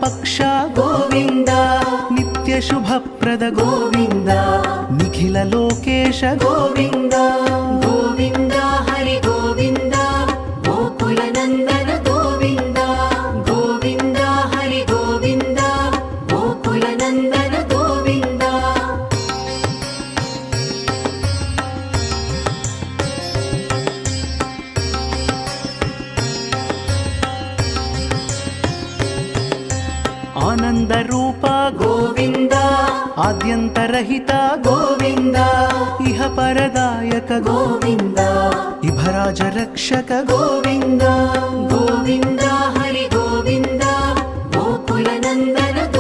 पक्ष गोविन्द नित्य शुभप्रद गोविन्द निखिल लोकेश गोविन्द गोविन्द हरि गोविन्द गोकुलनन्दन गोविन्द गोविन्द हरि गोविन्द गोकुलनन्दन गोविन्द आनंद रूप गोविन्द आद्यन्तरहित गोविन्द इह परदायक गोविन्द इभराज रक्षक गोविन्द गोविन्द